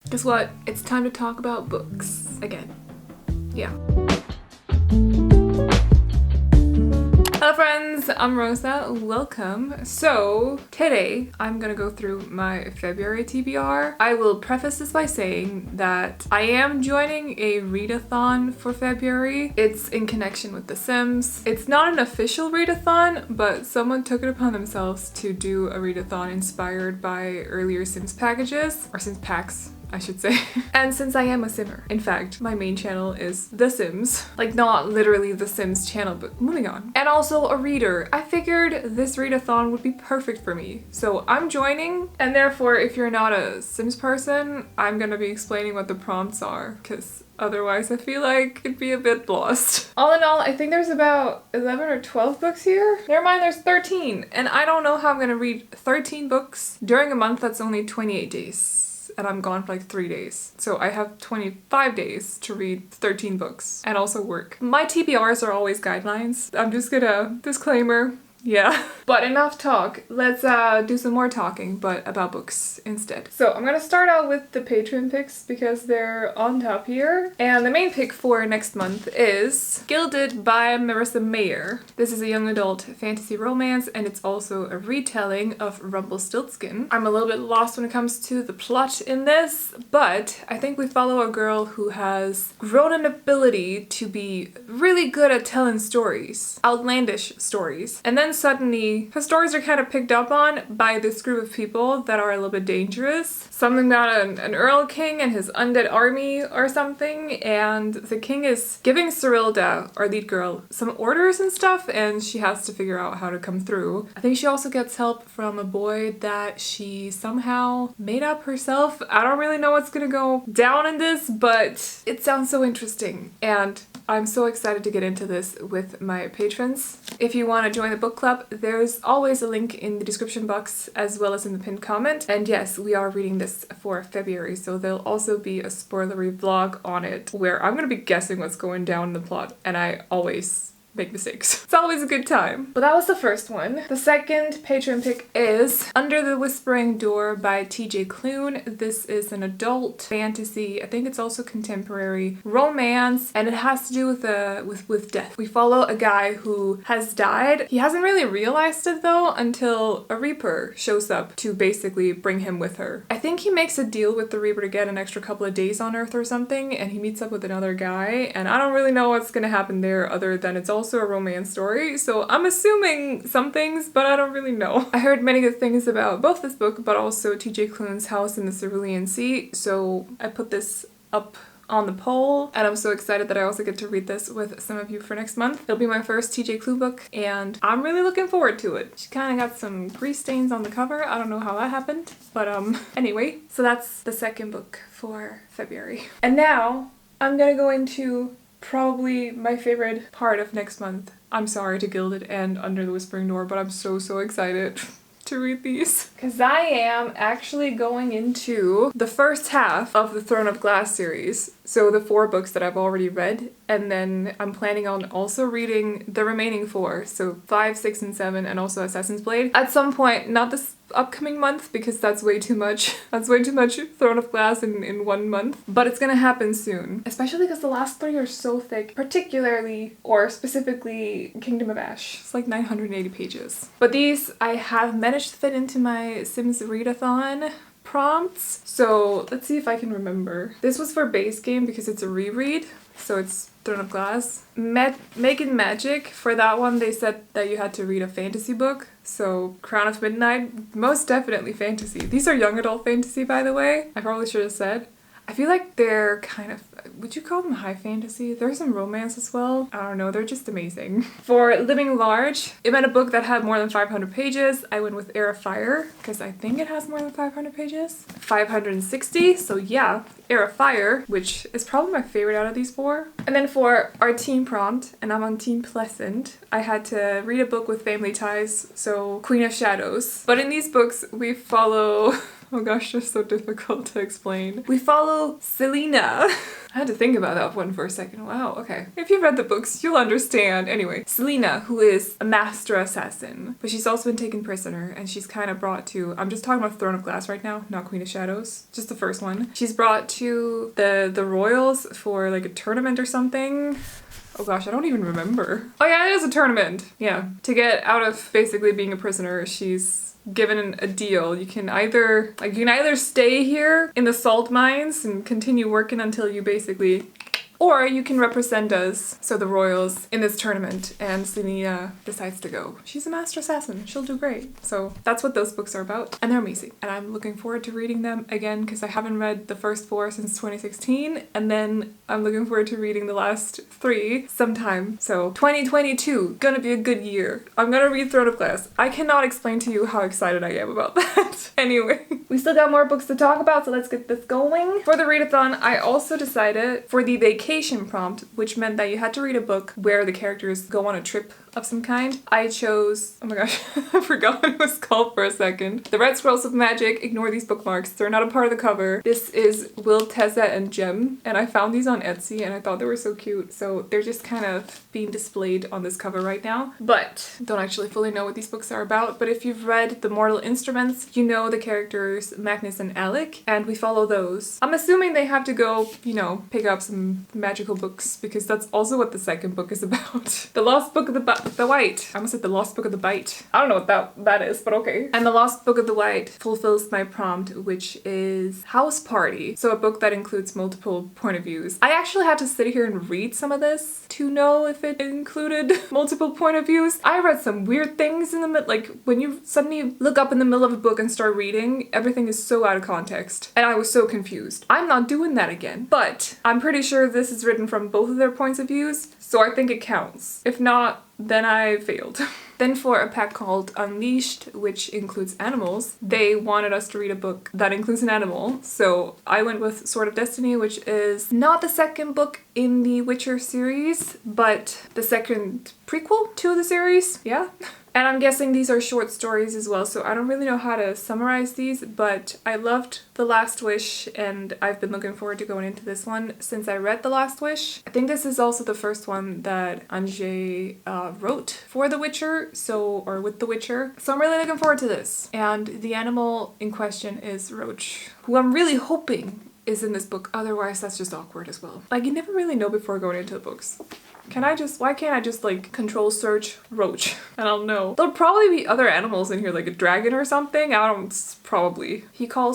Guess what? It's time to talk about books again. Yeah. Hello friends, I'm Rosa, welcome. So today I'm gonna go through my February TBR. I will preface this by saying that I am joining a readathon for February. It's in connection with The Sims. It's not an official readathon, but someone took it upon themselves to do a readathon inspired by earlier Sims packages, or Sims packs, I should say. And since I am a simmer, in fact, my main channel is The Sims. Like, not literally The Sims channel, but moving on. And also a reader. I figured this readathon would be perfect for me. So I'm joining, and therefore, if you're not a Sims person, I'm gonna be explaining what the prompts are, because otherwise I feel like it'd be a bit lost. All in all, I think there's about 11 or 12 books here. Never mind, there's 13. And I don't know how I'm gonna read 13 books during a month that's only 28 days. And I'm gone for like 3 days. So I have 25 days to read 13 books and also work. My TBRs are always guidelines. I'm just gonna, disclaimer, yeah. But enough talk. Let's do some more talking, but about books instead. So I'm gonna start out with the Patreon picks because they're on top here. And the main pick for next month is Gilded by Marissa Mayer. This is a young adult fantasy romance, and it's also a retelling of Rumpelstiltskin. I'm a little bit lost when it comes to the plot in this, but I think we follow a girl who has grown an ability to be really good at telling stories, outlandish stories. And then suddenly her stories are kind of picked up on by this group of people that are a little bit dangerous. Something about an Earl King and his undead army or something, and the king is giving Cyrilda, our lead girl, some orders and stuff, and she has to figure out how to come through. I think she also gets help from a boy that she somehow made up herself. I don't really know what's gonna go down in this, but it sounds so interesting, and I'm so excited to get into this with my patrons. If you want to join the book club, there's always a link in the description box as well as in the pinned comment. And yes, we are reading this for February, so there'll also be a spoilery vlog on it where I'm going to be guessing what's going down in the plot, and I always make mistakes. It's always a good time. But that was the first one. The second Patreon pick is Under the Whispering Door by TJ Klune. This is an adult fantasy. I think it's also contemporary romance, and it has to do with death. We follow a guy who has died. He hasn't really realized it though until a Reaper shows up to basically bring him with her. I think he makes a deal with the Reaper to get an extra couple of days on Earth or something, and he meets up with another guy, and I don't really know what's gonna happen there other than it's also a romance story, so I'm assuming some things, but I don't really know. I heard many good things about both this book, but also TJ Klune's House in the Cerulean Sea, so I put this up on the poll, and I'm so excited that I also get to read this with some of you for next month. It'll be my first TJ Klune book, and I'm really looking forward to it. She kind of got some grease stains on the cover. I don't know how that happened, but anyway. So that's the second book for February. And now I'm gonna go into probably my favorite part of next month. I'm sorry to Gilded and Under the Whispering Door, but I'm so excited to read these. Because I am actually going into the first half of the Throne of Glass series. So the 4 books that I've already read, and then I'm planning on also reading the remaining 4. So 5, 6, and 7, and also Assassin's Blade. At some point, not this upcoming month, because that's way too much. That's way too much Throne of Glass in 1 month. But it's gonna happen soon. Especially because the last 3 are so thick. Particularly, or specifically, Kingdom of Ash. It's like 980 pages. But these I have managed to fit into my Sims Readathon prompts. So let's see if I can remember. This was for base game because it's a reread. So it's Throne of Glass. Making Magic, for that one they said that you had to read a fantasy book. So Crown of Midnight, most definitely fantasy. These are young adult fantasy, by the way. I probably should have said. I feel like they're kind of, would you call them high fantasy? There's some romance as well. I don't know, they're just amazing. For Living Large, it meant a book that had more than 500 pages. I went with Heir of Fire, because I think it has more than 500 pages. 560, so yeah, Heir of Fire, which is probably my favorite out of these 4. And then for our team prompt, and I'm on Team Pleasant, I had to read a book with family ties, so Queen of Shadows. But in these books, we follow Oh gosh, they're so difficult to explain. We follow Selena. I had to think about that one for a second. Wow, okay. If you've read the books, you'll understand. Anyway, Selena, who is a master assassin, but she's also been taken prisoner, and she's kind of brought to, I'm just talking about Throne of Glass right now, not Queen of Shadows, just the first one. She's brought to the royals for like a tournament or something. Oh gosh, I don't even remember. Oh yeah, it is a tournament. Yeah, to get out of basically being a prisoner, she's given a deal. You can either stay here in the salt mines and continue working until you basically, or you can represent us, so the royals, in this tournament, and Selena decides to go. She's a master assassin. She'll do great. So that's what those books are about, and they're amazing. And I'm looking forward to reading them again because I haven't read the first 4 since 2016, and then I'm looking forward to reading the last 3 sometime. So 2022, gonna be a good year. I'm gonna read Throne of Glass. I cannot explain to you how excited I am about that. Anyway, we still got more books to talk about, so let's get this going. For the readathon, I also decided for the vacation prompt, which meant that you had to read a book where the characters go on a trip of some kind. I chose, oh my gosh, I forgot what it was called for a second. The Red Scrolls of Magic. Ignore these bookmarks. They're not a part of the cover. This is Will, Tessa, and Jem, and I found these on Etsy and I thought they were so cute. So they're just kind of being displayed on this cover right now, but don't actually fully know what these books are about. But if you've read The Mortal Instruments, you know the characters Magnus and Alec, and we follow those. I'm assuming they have to go, you know, pick up some magical books because that's also what the second book is about. The Lost Book of the White. I almost said The Lost Book of the Bite. I don't know what that is, but okay. And The Lost Book of the White fulfills my prompt, which is House Party. So a book that includes multiple point of views. I actually had to sit here and read some of this to know if it included multiple point of views. I read some weird things in the middle, like when you suddenly look up in the middle of a book and start reading, everything is so out of context. And I was so confused. I'm not doing that again, but I'm pretty sure this is written from both of their points of views, so I think it counts. If not, then I failed. Then for a pack called Unleashed, which includes animals, they wanted us to read a book that includes an animal. So I went with Sword of Destiny, which is not the second book in the Witcher series, but the second prequel to the series, yeah? And I'm guessing these are short stories as well, so I don't really know how to summarize these, but I loved The Last Wish, and I've been looking forward to going into this one since I read The Last Wish. I think this is also the first one that Anjay wrote for The Witcher, or with The Witcher. So I'm really looking forward to this. And the animal in question is Roach, who I'm really hoping is in this book, otherwise that's just awkward as well. Like, you never really know before going into the books. Why can't I just like control search Roach and I'll know? There'll probably be other animals in here, like a dragon or something. Probably. He's calling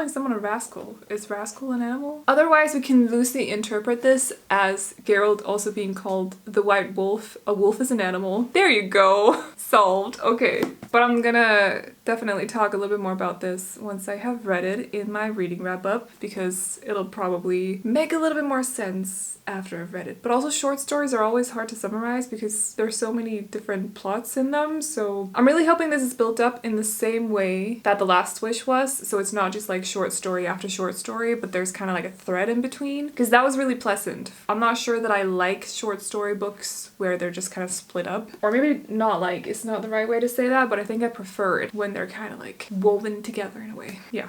someone a rascal. Is rascal an animal? Otherwise, we can loosely interpret this as Geralt also being called the White Wolf. A wolf is an animal. There you go. Solved. Okay. But I'm gonna definitely talk a little bit more about this once I have read it in my reading wrap up, because it'll probably make a little bit more sense after I've read it. But also short stories are always hard to summarize because there's so many different plots in them, so I'm really hoping this is built up in the same way that The Last Wish was, so it's not just like short story after short story, but there's kind of like a thread in between, because that was really pleasant. I'm not sure that I like short story books where they're just kind of split up, or maybe not like, it's not the right way to say that, but I think I prefer it when they're kind of like woven together in a way. Yeah.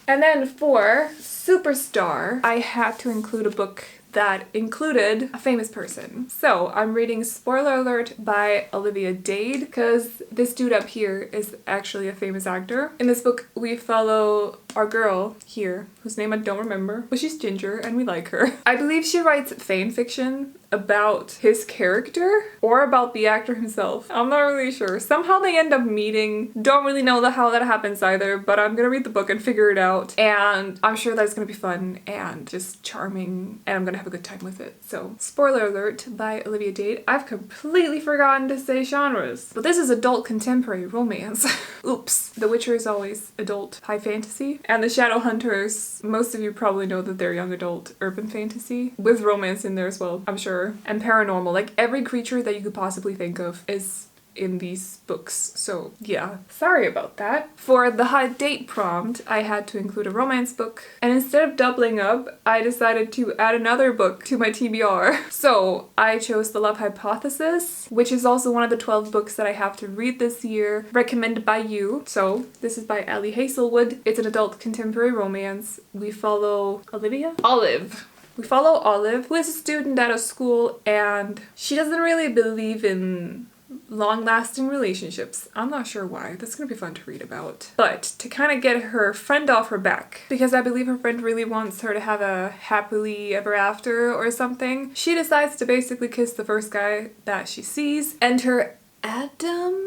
And then for Superstar, I had to include a book that included a famous person. So I'm reading, spoiler alert, by Olivia Dade, because this dude up here is actually a famous actor. In this book, we follow our girl here, whose name I don't remember, but she's ginger and we like her. I believe she writes fan fiction about his character or about the actor himself. I'm not really sure. Somehow they end up meeting. Don't really know how that happens either, but I'm gonna read the book and figure it out. And I'm sure that it's gonna be fun and just charming, and I'm gonna have a good time with it. So, spoiler alert by Olivia Dade. I've completely forgotten to say genres, but this is adult contemporary romance. Oops. The Witcher is always adult high fantasy, and the Shadowhunters, most of you probably know that they're young adult urban fantasy with romance in there as well, I'm sure. And paranormal, like every creature that you could possibly think of is in these books. So yeah, sorry about that. For the hot date prompt, I had to include a romance book, and instead of doubling up, I decided to add another book to my TBR. So I chose The Love Hypothesis, which is also one of the 12 books that I have to read this year, recommended by you. So this is by Ellie Hazelwood. It's an adult contemporary romance. We follow Olive. We follow Olive, who is a student at a school, and she doesn't really believe in long-lasting relationships. I'm not sure why. That's gonna be fun to read about. But to kind of get her friend off her back, because I believe her friend really wants her to have a happily ever after or something, she decides to basically kiss the first guy that she sees. Enter Adam.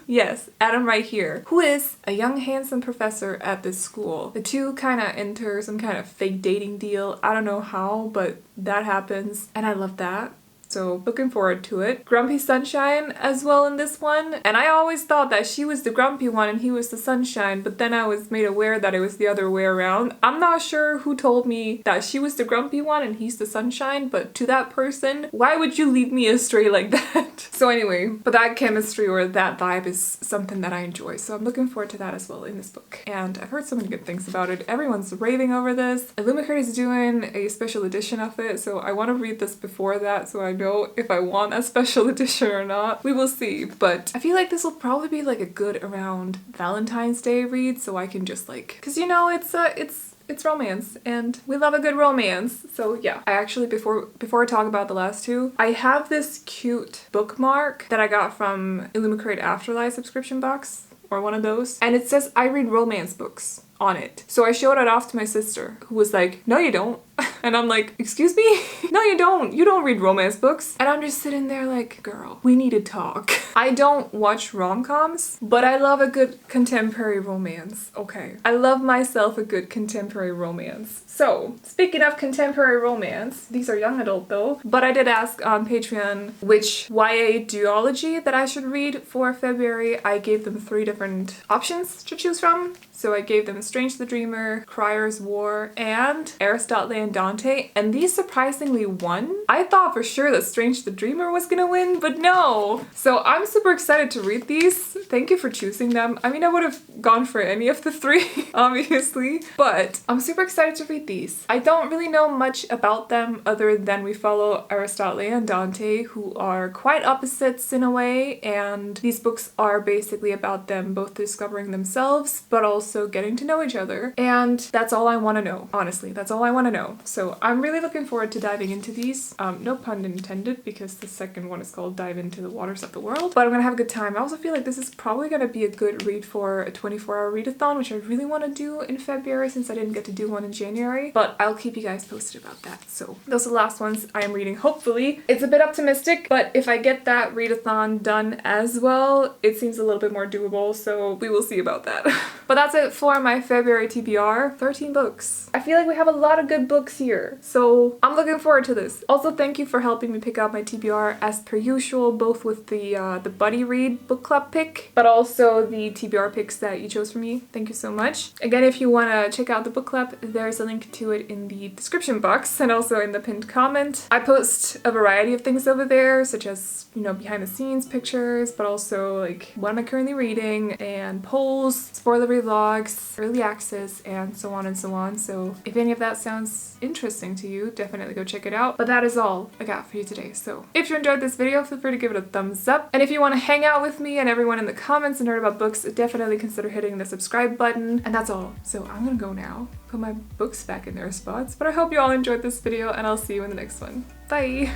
Yes, Adam right here, who is a young handsome professor at this school. The two kind of enter some kind of fake dating deal. I don't know how, but that happens, and I love that. So looking forward to it. Grumpy Sunshine as well in this one. And I always thought that she was the grumpy one and he was the sunshine, but then I was made aware that it was the other way around. I'm not sure who told me that she was the grumpy one and he's the sunshine, but to that person, why would you lead me astray like that? So anyway, but that chemistry or that vibe is something that I enjoy. So I'm looking forward to that as well in this book. And I've heard so many good things about it. Everyone's raving over this. Illumicate is doing a special edition of it, so I want to read this before that so I know if I want a special edition or not. We will see, but I feel like this will probably be like a good around Valentine's Day read, so I can just like, because you know it's romance and we love a good romance. So yeah, I actually before I talk about the last two, I have this cute bookmark that I got from Illumicate Afterlife subscription box, or one of those, and it says I read romance books on it. So I showed it off to my sister, who was like, no you don't. And I'm like, excuse me? No you don't. You don't read romance books. And I'm just sitting there like, girl, we need to talk. I don't watch rom-coms, but I love a good contemporary romance, okay? I love myself a good contemporary romance. So, speaking of contemporary romance, these are young adult though, but I did ask on Patreon which YA duology that I should read for February. I gave them 3 different options to choose from. So I gave them Strange the Dreamer, Crier's War, and Aristotle and Dante, and these surprisingly won. I thought for sure that Strange the Dreamer was gonna win, but no! So I'm super excited to read these. Thank you for choosing them. I mean, I would have gone for any of the 3, obviously, but I'm super excited to read these. I don't really know much about them other than we follow Aristotle and Dante, who are quite opposites in a way, and these books are basically about them both discovering themselves, but also getting to know each other. And that's all I want to know. Honestly, that's all I want to know. So I'm really looking forward to diving into these. No pun intended, because the second one is called Dive Into the Waters of the World. But I'm gonna have a good time. I also feel like this is probably gonna be a good read for a 24-hour readathon, which I really want to do in February since I didn't get to do one in January. But I'll keep you guys posted about that. So those are the last ones I am reading, hopefully. It's a bit optimistic, but if I get that readathon done as well, it seems a little bit more doable, so we will see about that. But that's it for my February TBR. 13 books. I feel like we have a lot of good books here, so I'm looking forward to this. Also, thank you for helping me pick out my TBR as per usual, both with the buddy read book club pick, but also the TBR picks that you chose for me. Thank you so much. Again, if you want to check out the book club, there's a link to it in the description box and also in the pinned comment. I post a variety of things over there, such as, you know, behind the scenes pictures, but also like what am I currently reading, and polls, spoilery vlogs, early access, and so on and so on. So if any of that sounds interesting to you, definitely go check it out. But that is all I got for you today. So if you enjoyed this video, feel free to give it a thumbs up. And if you want to hang out with me and everyone in the comments and nerd about books, definitely consider hitting the subscribe button. And that's all. So I'm gonna go now, put my books back in their spots. But I hope you all enjoyed this video, and I'll see you in the next one. Bye!